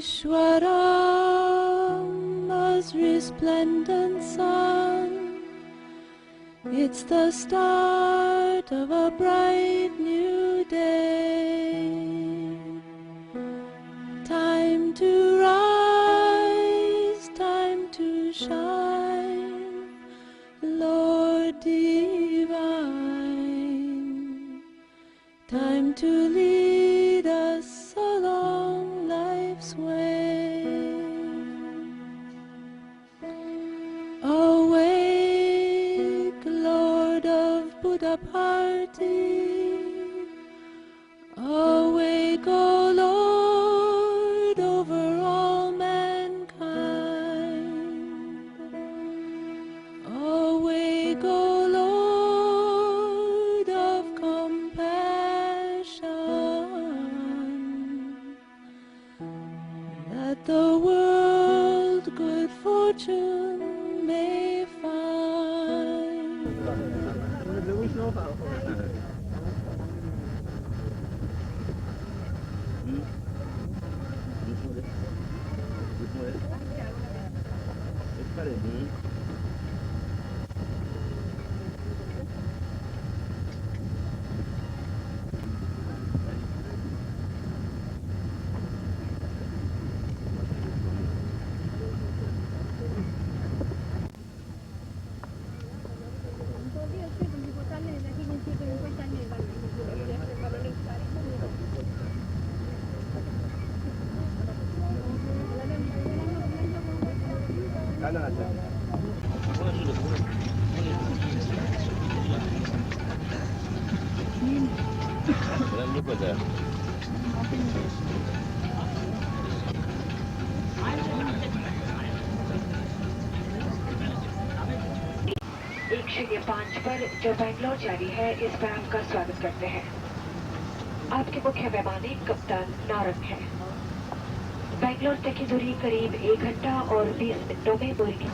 Ishwarama's resplendent sun. It's the start of a bright new day. Time to rise, time to shine, Lord divine. Time to lead us along life's way. Awake, Lord of Puttaparthi. Awake, O Lord, over all mankind. Awake, O Lord of compassion, that the world good fortune may find. एक 05 पर जो बैंगलोर जा रही है, इस पर आपका स्वागत करते हैं। आपके मुख्य मेहमानी कप्तान नारंग है। बैंगलोर तक की दूरी करीब 1 घंटा और 20 मिनटों में पूरी की।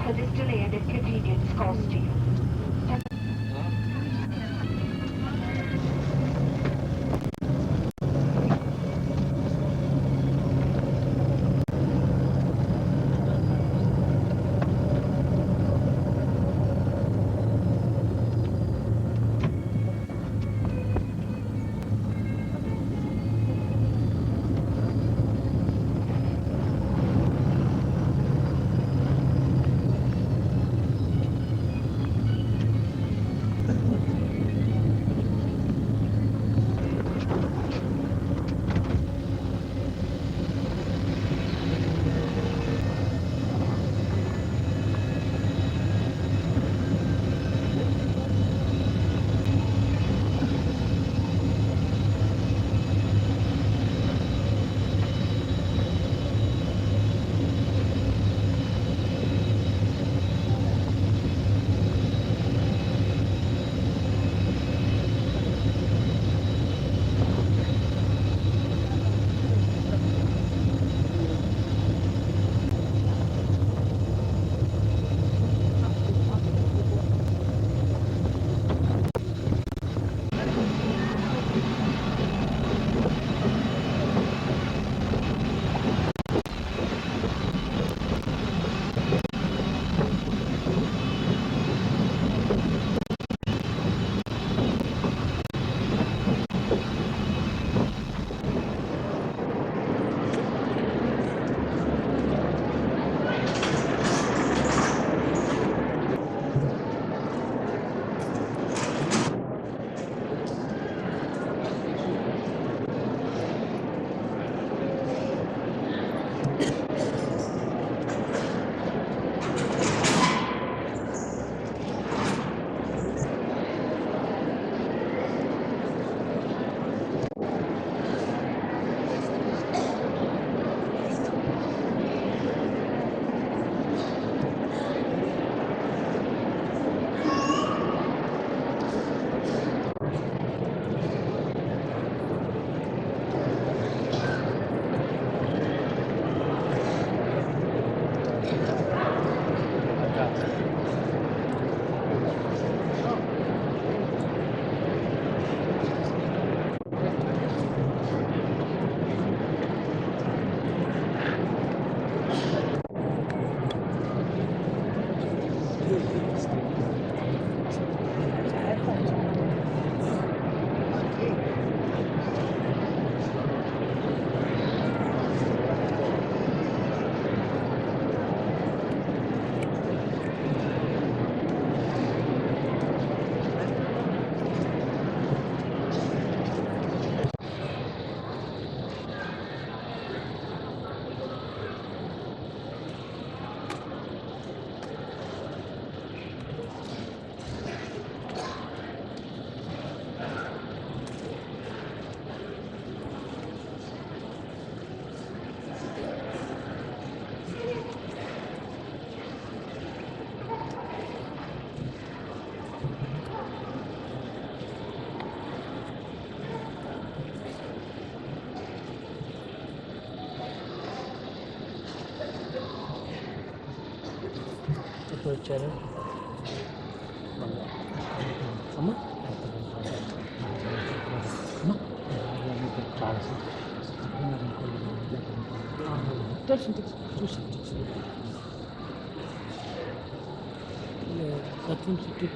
for this delay and inconvenience caused to you. వచ్చారు అమ్మ దర్శనం చూసి సత్యం చుట్టూ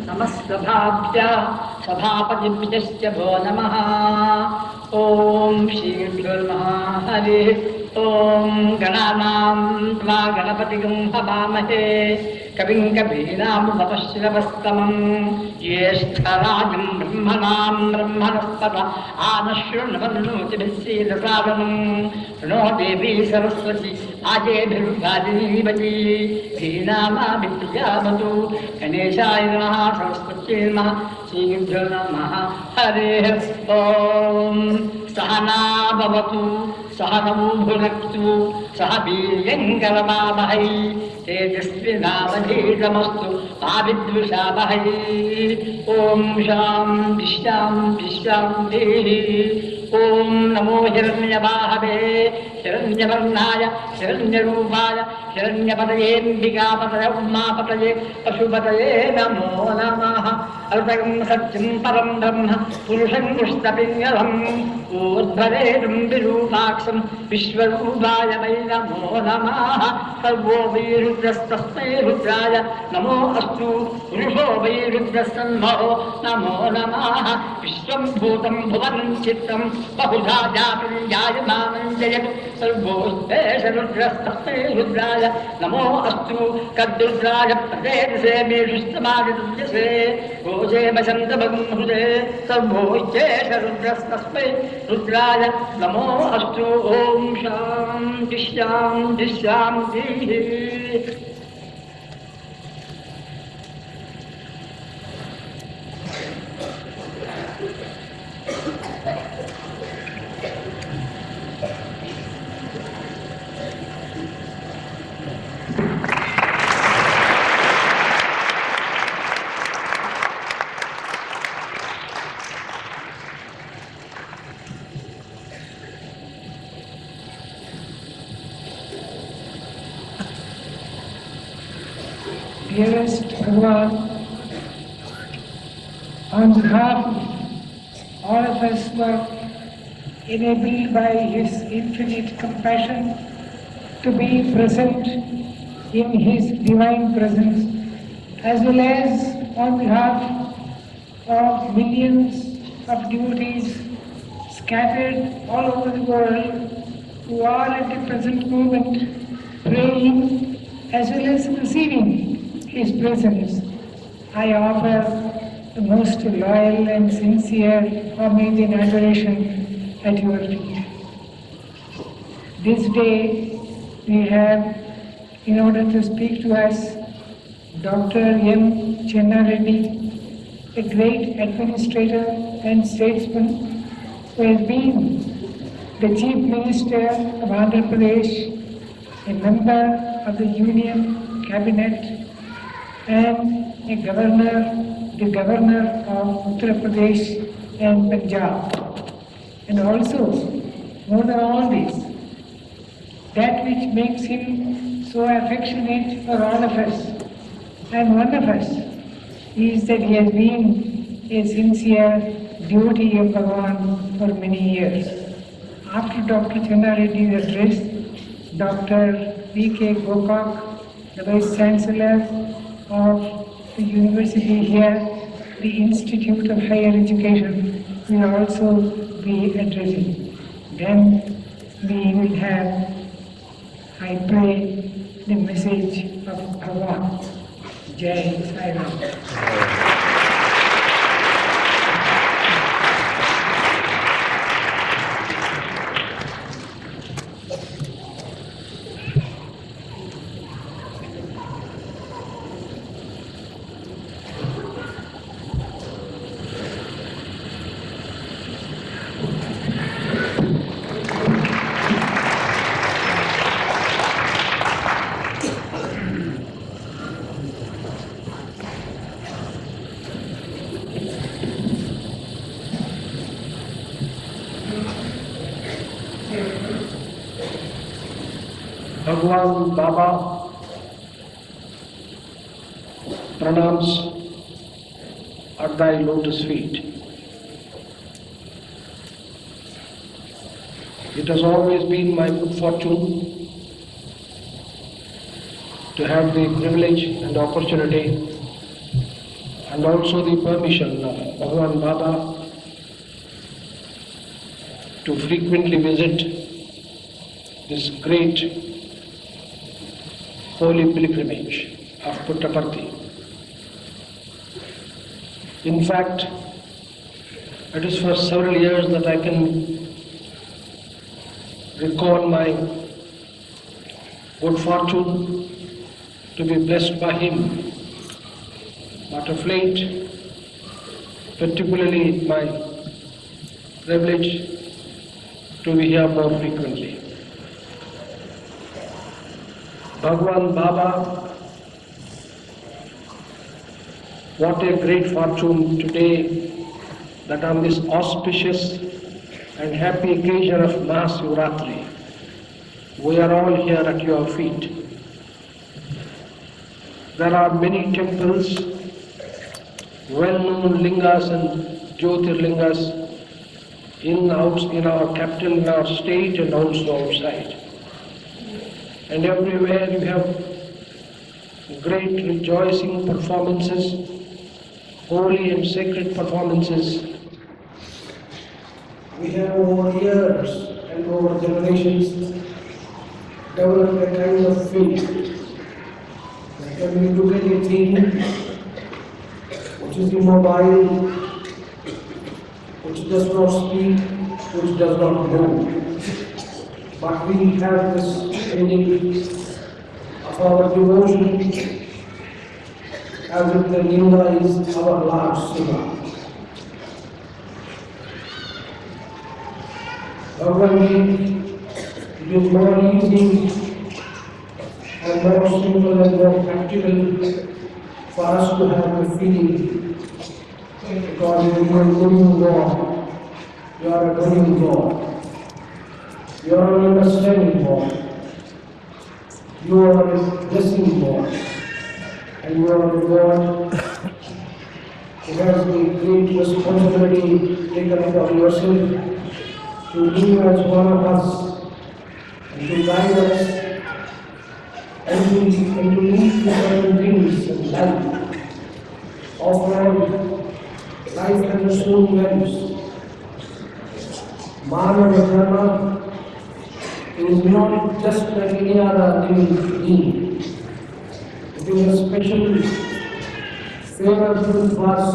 नमस्सभाभ्य सभापतिभ्यश्च भो नमः। ॐ श्रीगुरुर्नमः हरिः। ॐ गणानां त्वा गणपतिगं हवामहे कविं कवीनामुपश्रवस्तमं ज्येष्ठराजं ब्रह्मणां ब्रह्मणस्पत आनश्रुण्वन्नोतिभिस्सीदसादनं शृणो देवी सरस्वती आजेभिर्वादिनीवती धीनामाभिर्यावतु गणेशाय नमः सरस्वत्यै नमः श्रीगुरुभ्यो नमः हरिः। ॐ सहना भवतु सहनौ भुनक्तु सह वीर्यङ्करमावहै तेजस्विनावधीतमस्तु मा विद्विषावहै। ॐ शान्तिः शान्तिः शान्तिः। ॐ नमो हिरण्यवाहवे हिरण्यवर्णाय हिरण्यरूपाय हिरण्यपतयेऽम्बिकापतये उमापतये पशुपतये नमो नमः। अर्थं सत्यं परं ब्रह्म पुरुषं कृष्णपिङ्गलम् ऊर्ध्वरेणं विरूपाक्षं विश्वरूपाय वै नमो नमः। सर्वो वै रुद्रस्तस्मै रुद्राय नमो अस्तु पुरुषो वै रुद्रस्तन्महो नमो नमः। विश्वं भूतं भुवनं चित्तं बहुधा जातं जायमानं जयतु सर्वोऽस्तेष रुद्रस्तस्मै रुद्राय नमो अस्तु कद्रुद्राय प्रदेशे मेषुस्तमादितुल्यसे गोजेमशन्तभगं हृदे सर्वोऽस्तेष रुद्रस्तस्मै रुद्राय नमो अस्तु। ॐ शान्तिः शान्तिः शान्तिः। Dearest Bhagavan, on behalf of all of us who are enabled by His infinite compassion to be present in His divine presence, as well as on behalf of millions of devotees scattered all over the world who are at the present moment praying as well as receiving His presence, I offer the most loyal and sincere homage and adoration at your feet. This day we have, in order to speak to us, Dr. M. Chenna Reddy, a great administrator and statesman who has been the Chief Minister of Andhra Pradesh, a member of the Union Cabinet, and the Governor of Uttar Pradesh and Punjab. And also, more than all this, that which makes him so affectionate for all of us and one of us is that he has been a sincere devotee of Bhagavan for many years. After Dr. Chenna Reddy's address, Dr. V.K. Gokak, the Vice Chancellor of the university here, the Institute of Higher Education, will also be addressing. Then we will have, I pray, the message of Bhagavan. Jai Sai Ram. Bhagwan Baba pranams at thy lotus feet. It has always been my good fortune to have the privilege and opportunity and also the permission of Bhagwan Baba to frequently visit this great holy pilgrimage of Puttaparthi. In fact, it is for several years that I can recall my good fortune to be blessed by him. But of late, particularly my privilege to be here more frequently. Bhagwan Baba, what a great fortune today that on this auspicious and happy occasion of Maha Shivaratri, we are all here at your feet. There are many temples, well-known lingas and jyotirlingas in our capital, in our state, and also outside. And everywhere you have great rejoicing performances, holy and sacred performances. We have over years and over generations developed a kind of faith that when we look at a thing which is immobile, which does not speak, which does not move, but we have this feeling of our devotion as if the linga is our Lord Shiva. However, it is more easy and more simple and more practical for us to have the feeling, because you are a living God, you are a living God, you are an understanding God, you are a blessing God, and you are the God who has the great responsibility taken upon yourself to live as one of us and to guide us and to lead to certain things in life. After all, life has its own values. Maha Shivaratri is not just like any other living being. It is a special favor given to us,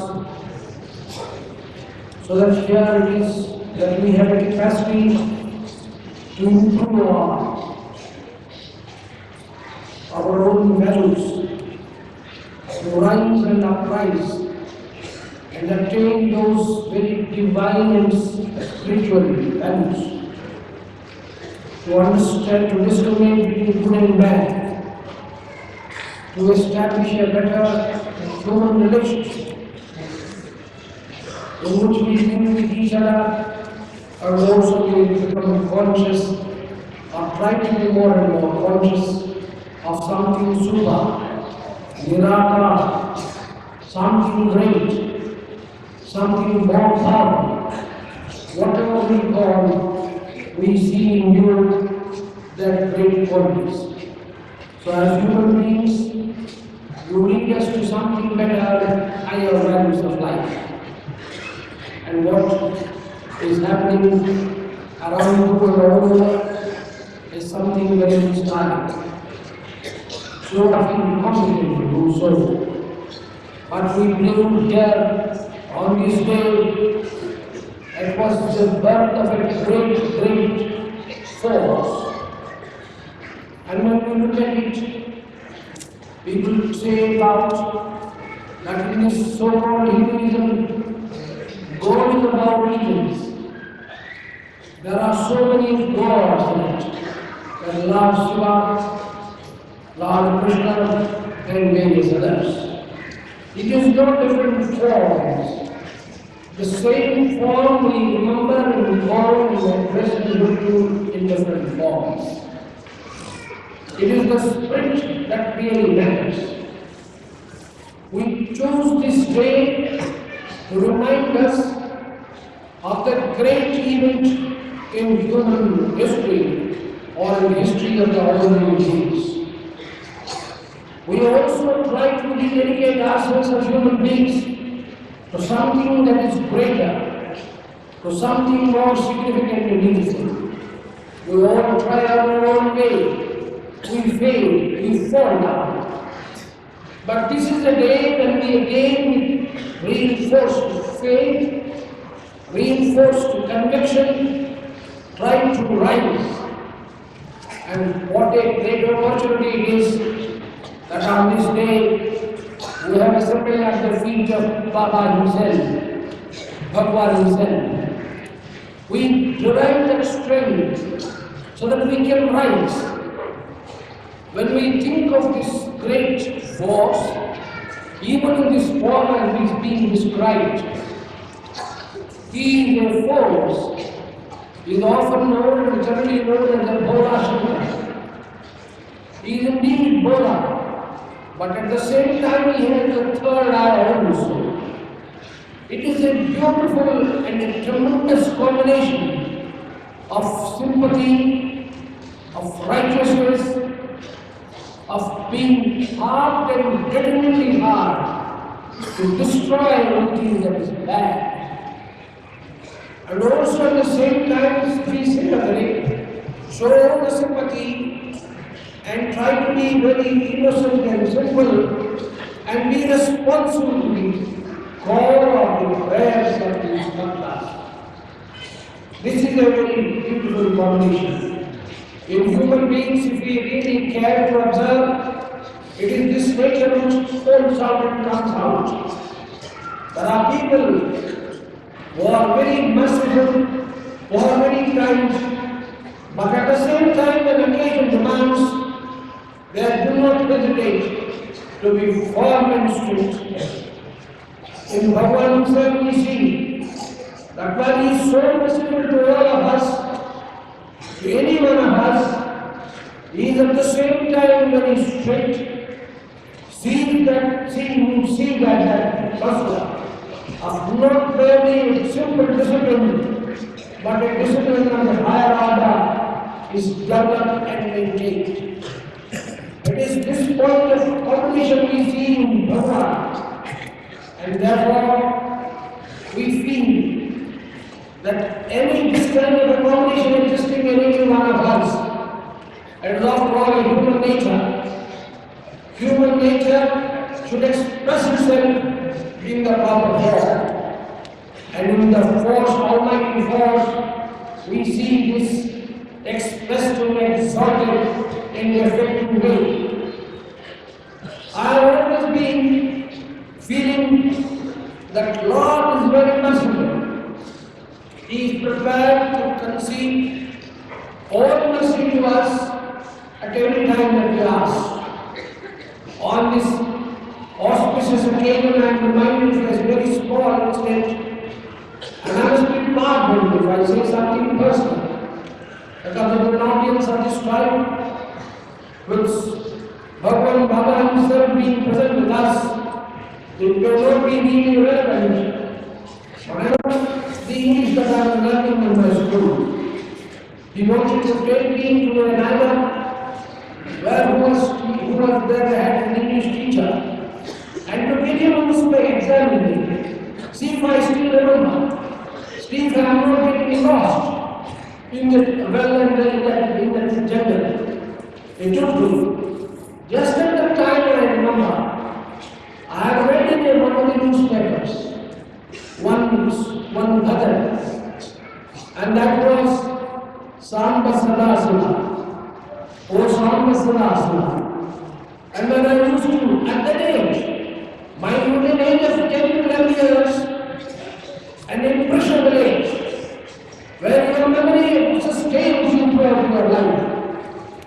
so that here it is that we have a capacity to improve our own values, to rise and uprise and attain those very divine and spiritual values, to understand, to discriminate between good and bad, to establish a better human relationship in which we live with each other, and also we become conscious, or try to be more and more conscious of something super, nirakara, something great, something more powerful. Whatever we call, we see in you that great qualities. So as human beings, you lead us to something better, higher values of life. And what is happening around you and all over is something very inspiring. So I feel confident to do so. But we believe here on this day, it was the birth of a great force. And when we look at it, people say about that in this so-called Hinduism, God is about religions. There are so many gods in it. There is Lord Shiva, Lord Krishna, and various others. It is not different forms. The same form we remember and recall and present you in different forms. It is the spirit that really matters. We choose this day to remind us of that great event in human history or in the history of the whole human beings. We also try to dedicate ourselves as human beings to something that is greater, to something more significant and meaningful. We all try our own way. We fail, we fall down. But this is the day when we again reinforce faith, reinforce conviction, try to rise. And what a great opportunity it is that on this day we have assembled at the feet of Baba himself, Bhagwan himself. We derive that strength so that we can rise. When we think of this great force, even in this form as it is being described, he is a force. He is often known and generally known as the Poornachandra. He is indeed Bola, but at the same time he has the third eye also. It is a beautiful and a tremendous combination of sympathy, of righteousness, of being hard and determinedly hard to destroy anything that is bad. And also at the same time be sympathetic, show the sympathy and try to be very innocent and simple and be responsible to the call of the prayers of the discurso. This is a very beautiful combination. In human beings, if we really care to observe, it is this nature which folds out and comes out. There are people who are very merciful, who are very kind, but at the same time when occasion demands, they do not hesitate to be firm and strict. In Bhagwan himself we see that while he is so merciful to all of us, to any one of us, he is at the same time very strict, see that muscle of not merely simple discipline, but a discipline of the higher order is developed and maintained. It is this point of competition we see in Bhagavad, and therefore we feel that this kind of a competition existing in any one of us, it is after all a human nature. Human nature should express itself in the proper form. And in the force, almighty force, we see this expressed and exalted in the effective way. I have always been feeling that Lord is very merciful. He is prepared to concede all mercy to us at every time that we ask. On this auspicious occasion, I am reminded of a very small incident, and I must be pardoned if I say something personal, because of the audience of this tribe, which Bhagavan Baba himself being present with us, it may not be really relevant. Whatever the English that I am learning in my school, he wanted to take me to an island who was there, they had an English teacher, and to get him to examine me, see if I still remember, see if I am not getting lost in the well and in that jungle. It took me. Just at that time I remember, I had read in one of the newspapers, one bhajan, and that was Samba Sadasana. Oh, Swami da Darshan. And when I used to, at that age, my young age of 10 to 11 years, an impressionable age, where your memory sustains you throughout your life.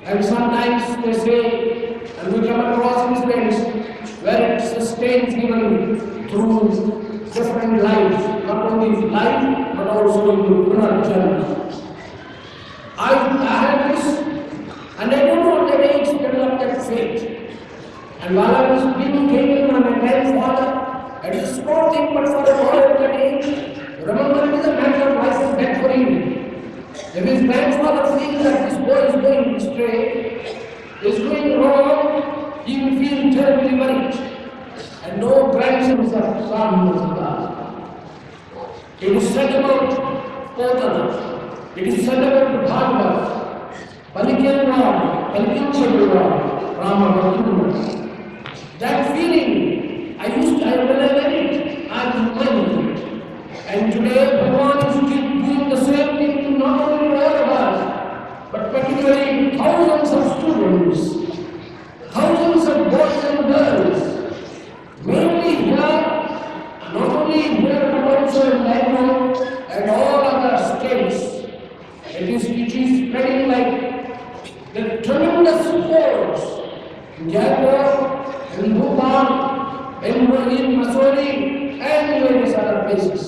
And sometimes they say, and we come across incidents where it sustains even through different lives, not only life, but also in the Poornachandra. I had this. And I don't know what age developed that faith. And while I was being taken by my grandfather, it is a small thing, but for a boy of that age, remember it is a matter of life and death for him. If his grandfather feels that this boy is going astray, is going wrong, he will feel terribly worried. And no grandsons of Swami da Darshan. It is said about Potana, it is said about Bhagavad, that feeling, when I read it, I was reminded. And today, Bhagavan is doing the same thing not only to all of us, but particularly thousands of students, thousands of boys and girls, mainly here, not only here, but also in Bangalore and all other states. It is spreading like the tremendous force in Jaipur, in Bhopal, in Missouri, and various other places.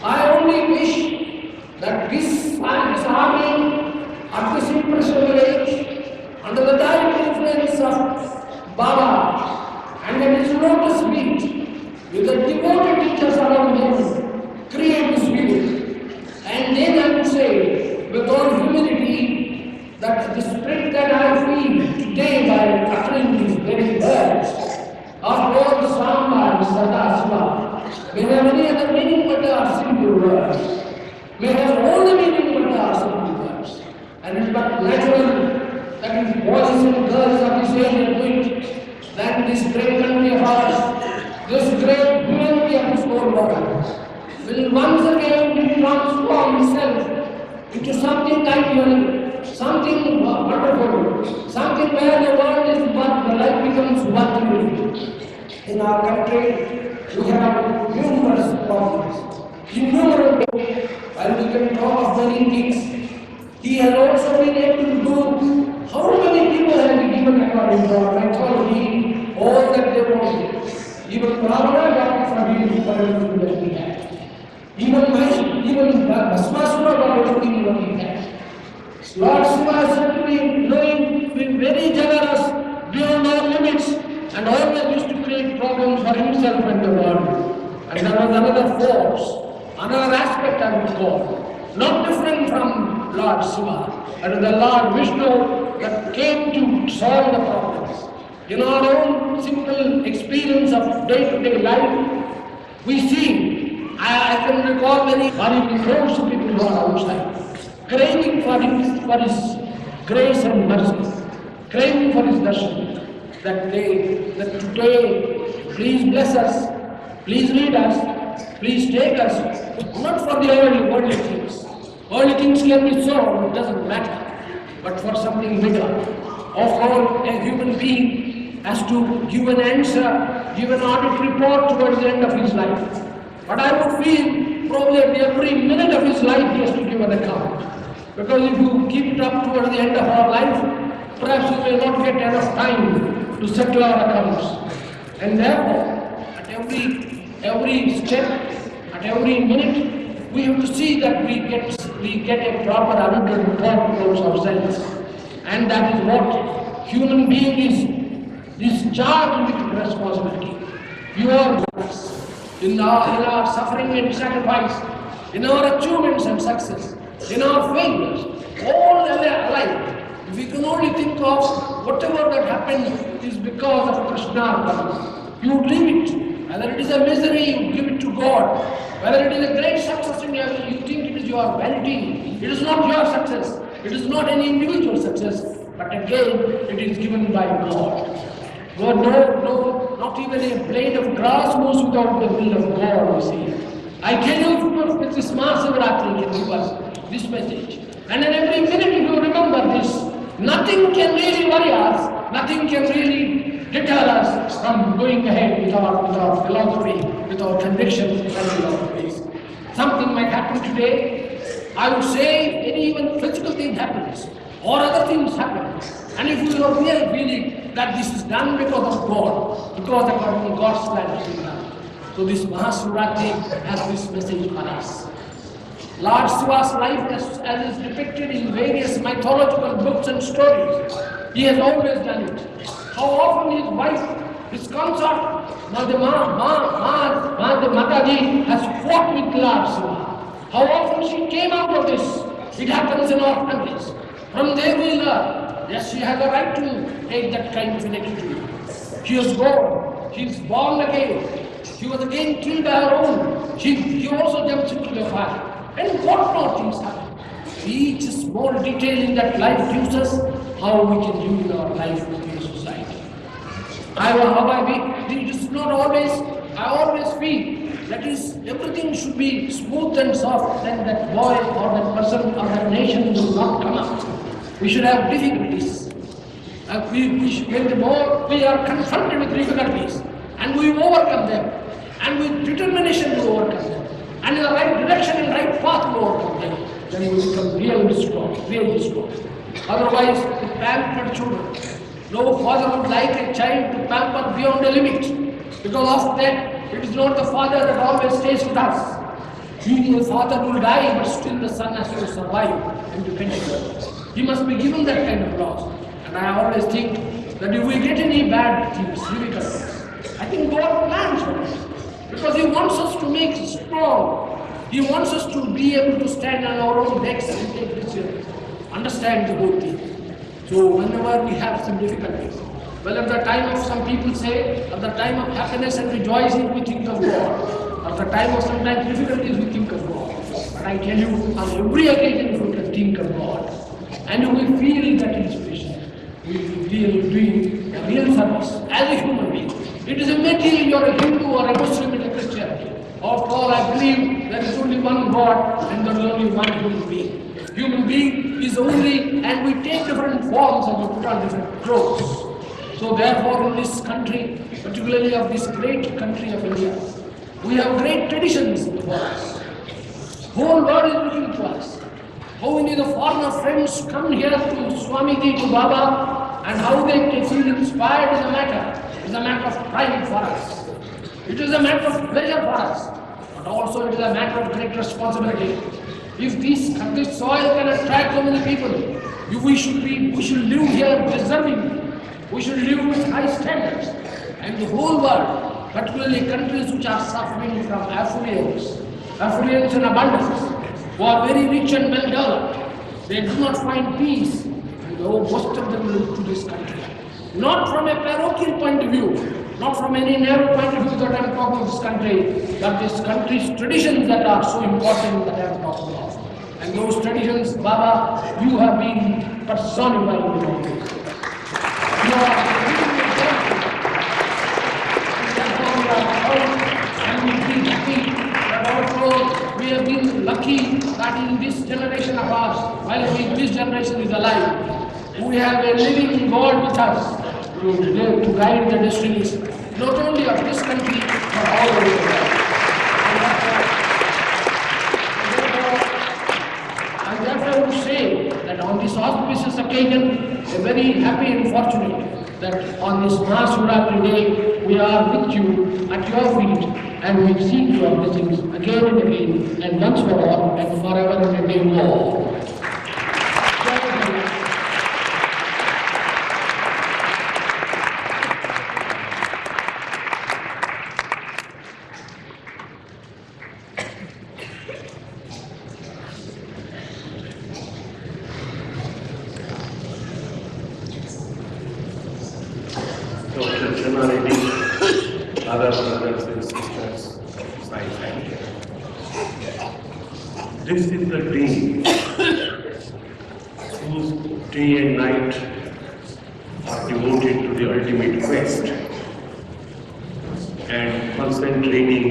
I only wish that this army, at this impressionable age, under the direct influence of Baba and in his lotus feet, with the devoted teachers around him, create this spirit. And then I would say, with all humility, that the spirit that I feel today by uttering these very words, after all the Samba and Sada may have any other meaning but they are simple words, may have all the meaning but they are simple words. And it is but natural that if boys and girls of this age are doing, then this great country of ours, this great humanity of this whole world, will once again be transformed itself into something ideal, something wonderful, something where the world is what the life becomes what living. In our country, we have numerous problems, innumerable, and we can talk of many things. He has also been able to do how many people have been given according to our mythology, all that they wanted. Even Brahmana got forgiven for everything that we had. Even Bhasmasura got everything what he had. Lord Shiva said to me, knowing, being very generous beyond our limits, and always used to create problems for himself and the world. And there was another force, another aspect I would call, not different from Lord Shiva, but the Lord Vishnu that came to solve the problems. In our own simple experience of day-to-day life, we see, I can recall many crores of people who are outside, craving for his grace and mercy, craving for his darshan, that today, please bless us, please lead us, please take us, not for the worldly things. Worldly things can be so, it doesn't matter, but for something bigger. Of all, a human being has to give an answer, give an audit report towards the end of his life. But I would feel probably at every minute of his life he has to give an account. Because if you keep it up towards the end of our life, perhaps we will not get enough time to settle our accounts. And therefore, at every step, at every minute, we have to see that we get a proper audit report towards ourselves. And that is what human being is charged with responsibility. You are in our suffering and sacrifice, in our achievements and success, in our failures, all alike. If we can only think of whatever that happened is because of Krishna, you leave it. Whether it is a misery, you give it to God. Whether it is a great success in your life, you think it is your vanity. It is not your success. It is not any individual success. But again, it is given by God. No, not even a blade of grass moves without the will of God, you see. I tell you, with this Maha Shivaratri can give us this message. And in every minute, if you remember this, nothing can really worry us, nothing can really deter us from going ahead with our philosophy, with our convictions and with our faith. Something might happen today, I would say any even physical thing happens, or other things happen. And if you are really feeling that this is done because of God, because according to God's plan it is done. So this Maha Shivaratri has this message for us. Lord Shiva's life as is depicted in various mythological books and stories, he has always done it. How often his wife, his consort, Mataji has fought with Lord Shiva. How often she came out of this, it happens in our families. From there we learn, yes, she has a right to take that kind of an attitude. She was born, she is born again. She was again killed by her own. She also jumps into the fire. And what not things happen. Each small detail in that life gives us how we can live in our life within the society. It is not always, I always feel that is, everything should be smooth and soft, then that boy or that person or that nation will not come up. We should have difficulties. When the more we are confronted with difficulties and we overcome them, and with determination we overcome them, and in the right direction and right path we overcome them, then we become really strong. Otherwise, the pampered children. No father would like a child to pamper beyond a limit, because of that, it is not the father that always stays with us. The father will die, but still the son has to survive and depend on him. He must be given that kind of loss. And I always think that if we get any bad things, difficulties, I think God plans for us. Because He wants us to make strong. He wants us to be able to stand on our own legs and take decisions. Understand the whole thing. So whenever we have some difficulties, well, at the time of some people say, at the time of happiness and rejoicing we think of God. At the time of sometimes difficulties we think of God. But I tell you, on every occasion we can think of God. And we feel that inspiration. We feel doing a real service as a human being. It is a material, you are a Hindu or a Muslim or a Christian. After all, I believe there is only one God and there is only one human being. Human being is only, and we take different forms and we put on different clothes. So therefore in this country, particularly of this great country of India, we have great traditions before us. Whole world is looking to us. How many of the foreigner friends come here to Swamiji, to Baba, and how they feel inspired is a matter of pride for us. It is a matter of pleasure for us, but also it is a matter of great responsibility. If this soil can attract so many people, we should live here deserving. We should live with high standards. And the whole world, particularly countries which are suffering from affluence in abundance, who are very rich and well developed, they do not find peace. And most of them look to this country. Not from a parochial point of view, not from any narrow point of view that I am talking of this country, but this country's traditions that are so important that I am talking of. And those traditions, Baba, you have been personified in all this. You are living the journey. Therefore we are proud and we feel happy that also we have been lucky that in this generation of ours, while this generation is alive, we have a living God with us to guide the destinies, not only of this country, but all over the world. And therefore, I would say that on this auspicious occasion, we are very happy and fortunate that on this Maha Shivaratri day, we are with you at your feet and we seek your blessings again and again and once for all and forever and a day more. Dr. Chenna Reddy, other brothers and sisters of science. This is the day whose day and night are devoted to the ultimate quest and concentrating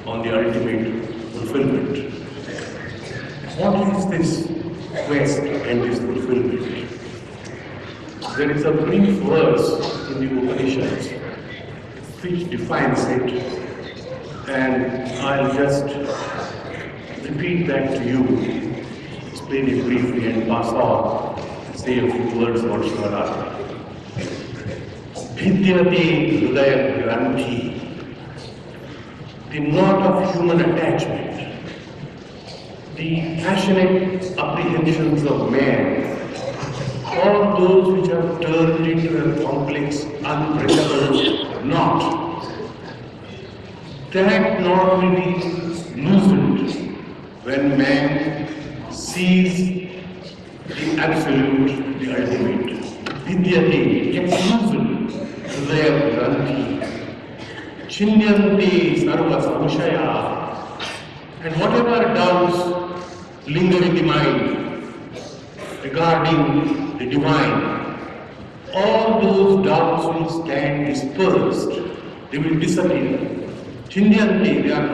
on the ultimate fulfillment. What is this quest and this fulfillment? There is a brief verse in the Upanishads which defines it, and I'll just repeat that to you, explain it briefly and pass on, say a few words about Shivaratri. Vidyate Hridaya Granthi, the knot of human attachment, the passionate apprehensions of man, all those which are turned into a complex, unbreakable knot. That knot will be loosened when man sees the absolute, the ultimate. Vidyate gets loosened, hridaya granthi, chinyante sarva samshaya, and whatever doubts linger in the mind regarding the divine, all those doubts will stand dispersed, they will disappear. Chinyante, they are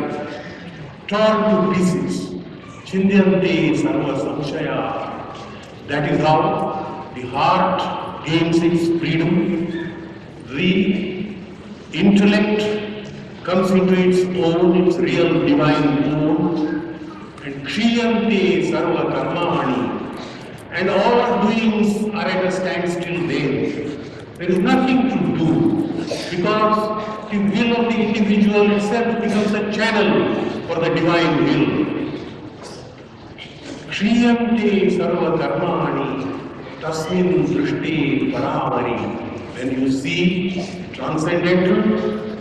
torn to pieces. Chinyante sarva samshaya. That is how the heart gains its freedom, the intellect comes into its own, its real divine own, and kriyante sarva karmani. And all doings are at a standstill there. There is nothing to do because the will of the individual itself becomes a channel for the divine will. Kriyante sarva karmani tasmin drishti paravari. When you see transcendental,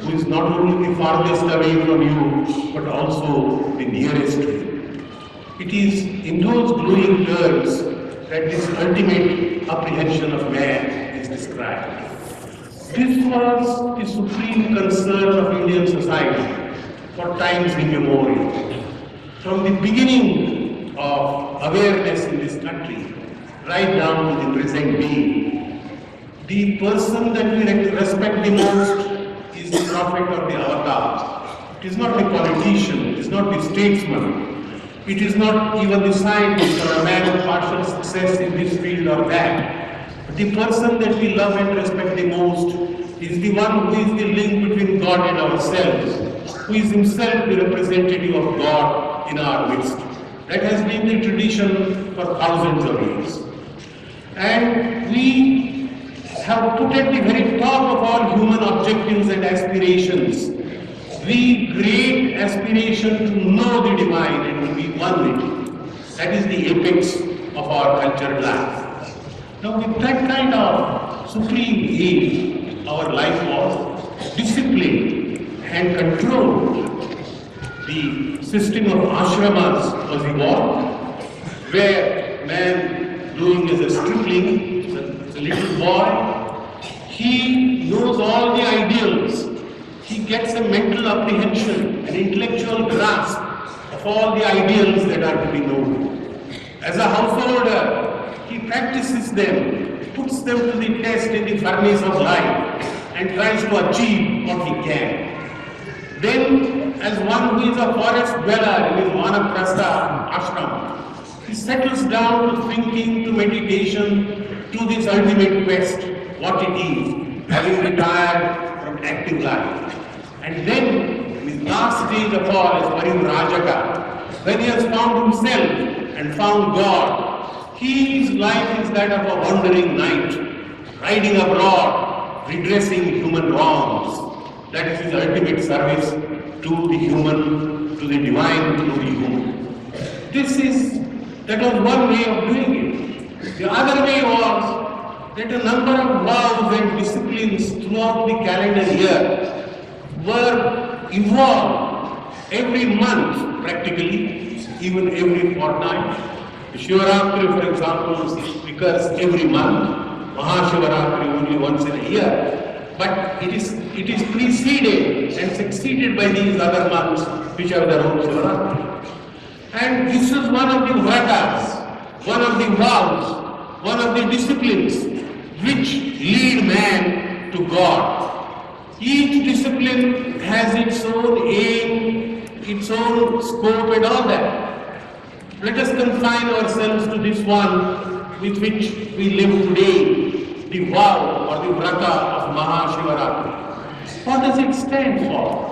who is not only the farthest away from you, but also the nearest to you. It is in those glowing terms that this ultimate apprehension of man is described. This was the supreme concern of Indian society for times immemorial. From the beginning of awareness in this country, right down to the present day, the person that we respect the most is the prophet or the avatar. It is not the politician, it is not the statesman, it is not even the scientist or a man of partial success in this field or that. The person that we love and respect the most is the one who is the link between God and ourselves, who is himself the representative of God in our midst. That has been the tradition for thousands of years. And we have put at the very top of all human objectives and aspirations the great aspiration to know the divine and to be one with it. That is the apex of our cultured life. Now with that kind of supreme aim, our life was, disciplined and controlled. The system of ashramas was evolved, where man growing as a stripling, as a little boy, he knows all the ideals. He gets a mental apprehension, an intellectual grasp of all the ideals that are to be known. As a householder, he practices them, puts them to the test in the furnace of life and tries to achieve what he can. Then, as one who is a forest dweller in his vanaprastha ashram, he settles down to thinking, to meditation, to this ultimate quest, what it is, having retired from active life. And then, in his last stage of all, as Parirajaka, when he has found himself and found God, his life is that of a wandering knight, riding abroad, redressing human wrongs. That is his ultimate service to the human, to the divine, to the human. That was one way of doing it. The other way was that a number of vows and disciplines throughout the calendar year were evolved every month practically, even every fortnight. Shivaratri, for example, occurs every month, Maha Shivaratri only once in a year. But it is preceded and succeeded by these other months which have their own Shivaratri. And this is one of the vratas, one of the vows, one of the disciplines which lead man to God. Each discipline has its own aim, its own scope and all that. Let us confine ourselves to this one with which we live today, the vow or the vrata of Maha Shivaratri. What does it stand for?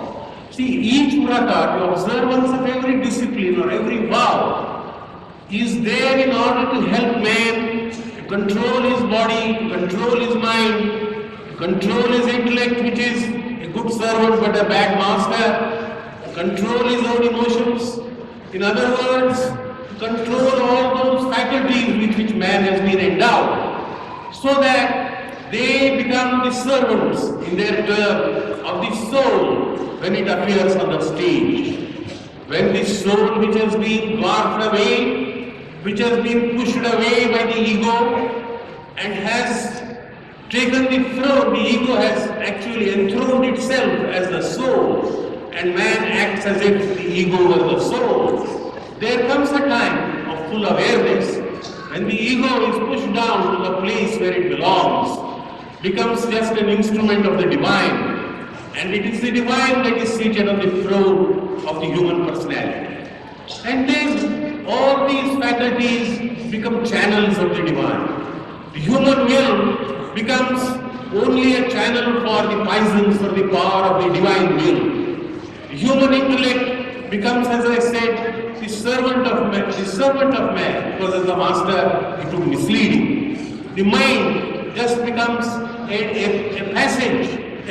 See, each vrata, the observance of every discipline or every vow, is there in order to help man to control his body, to control his mind, to control his intellect, which is a good servant but a bad master, to control his own emotions. In other words, to control all those faculties with which man has been endowed, so that they become the servants in their turn of the soul when it appears on the stage. When the soul which has been dwarfed away, which has been pushed away by the ego and has taken the throne, the ego has actually enthroned itself as the soul, and man acts as if the ego was the soul. There comes a time of full awareness when the ego is pushed down to the place where it belongs, becomes just an instrument of the divine, and it is the divine that is seated on the throne of the human personality. And then all these faculties become channels of the divine. The human will becomes only a channel for the poisons, for the power of the divine will. The human intellect becomes, as I said, the servant of man, because as the master it took misleading. The mind just becomes a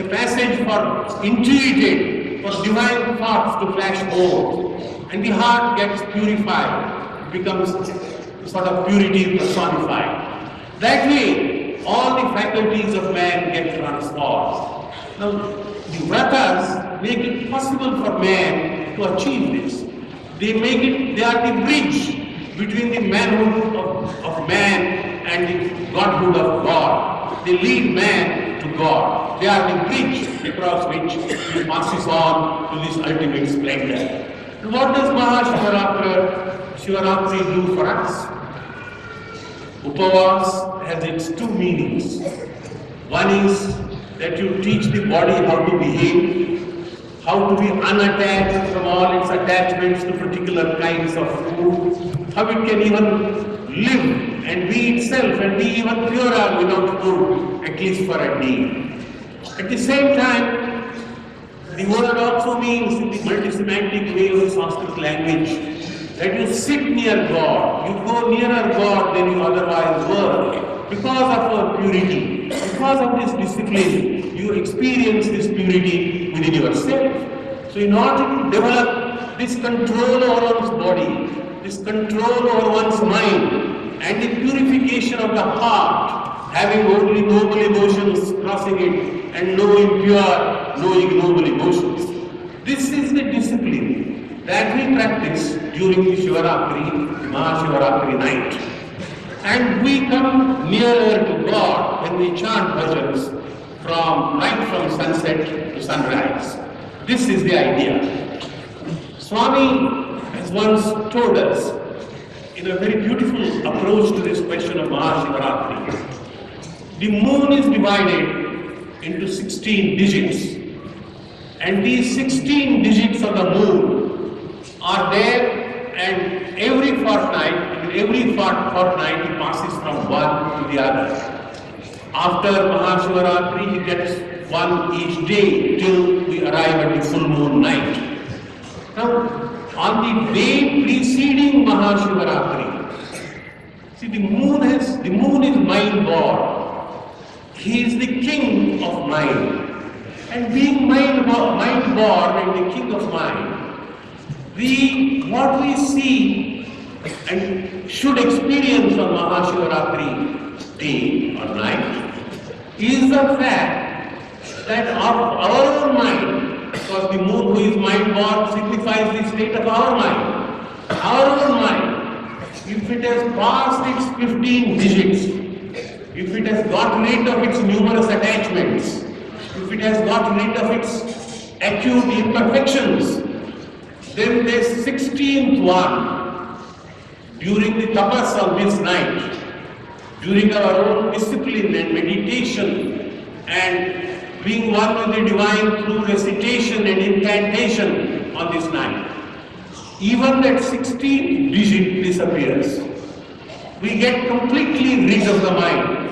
passage for intuited, for divine thoughts to flash forth, and the heart gets purified, it becomes sort of purity personified. That way, all the faculties of man get transformed. Now, the vratas make it possible for man to achieve this. They are the bridge between the manhood of man and the godhood of God. They lead man to God. They are the bridge across which he passes on to this ultimate splendor. And what does Maha Shivaratri do for us? Upavas has its two meanings. One is that you teach the body how to behave, how to be unattached from all its attachments to particular kinds of food, how it can even live and be itself and be even purer without food, at least for a day. At the same time, the word also means, in the multisemantic way of Sanskrit language, that you sit near God, you go nearer God than you otherwise were. Because of our purity, because of this discipline, you experience this purity within yourself. So in order to develop this control over one's body, this control over one's mind, and the purification of the heart having only noble emotions crossing it and no impure, no ignoble emotions. This is the discipline that we practice during the Shivaratri, the Maha Shivaratri night. And we come nearer to God when we chant bhajans right from sunset to sunrise. This is the idea. Swami has once told us in a very beautiful approach to this question of Maha Shivaratri. The moon is divided into 16 digits, and these 16 digits of the moon are there, and every fortnight it passes from one to the other. After Maha Shivaratri, he gets one each day till we arrive at the full moon night. Now, on the day preceding Maha Shivaratri, see, the moon is mind born. He is the king of mind. And being mind born and the king of mind, what we see and should experience on Maha Shivaratri day or night is the fact that of our own mind, because the moon who is mind born signifies the state of our mind. Our own mind, if it has passed its 15 digits, if it has got rid of its numerous attachments, if it has got rid of its acute imperfections, then this 16th one, during the tapas of this night, during our own discipline and meditation and being one with the divine through recitation and incantation on this night, even that 16th digit disappears. We get completely rid of the mind.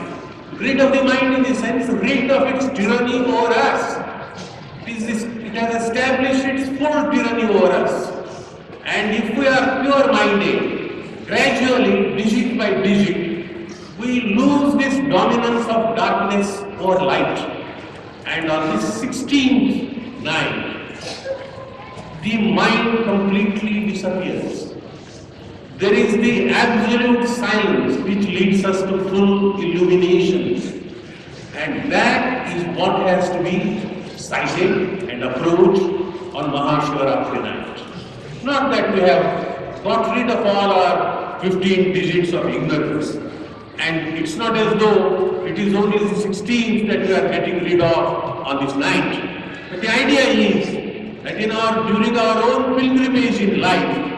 Rid of the mind in the sense, rid of its tyranny over us. It has established its full tyranny over us. And if we are pure-minded, gradually, digit by digit, we lose this dominance of darkness over light. And on this 16th night, the mind completely disappears. There is the absolute silence which leads us to full illumination. And that is what has to be cited and approached on Maha Shivaratri night. Not that we have got rid of all our 15 digits of ignorance. And it's not as though it is only the 16th that we are getting rid of on this night. But the idea is that during our own pilgrimage in life,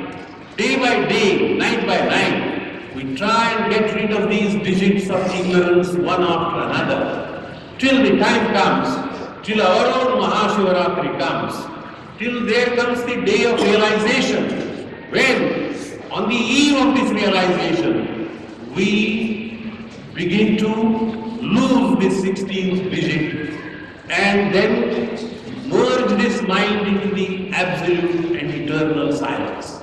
day by day, night by night, we try and get rid of these digits of ignorance one after another, till the time comes, till our own Maha Shivaratri comes, till there comes the day of realization, when on the eve of this realization, we begin to lose this 16th digit and then merge this mind into the absolute and eternal silence.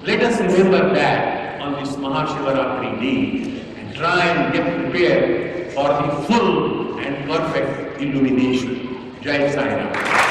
Let us remember that on this Maha Shivaratri day and try and get prepared for the full and perfect illumination. Jai Sai Ram.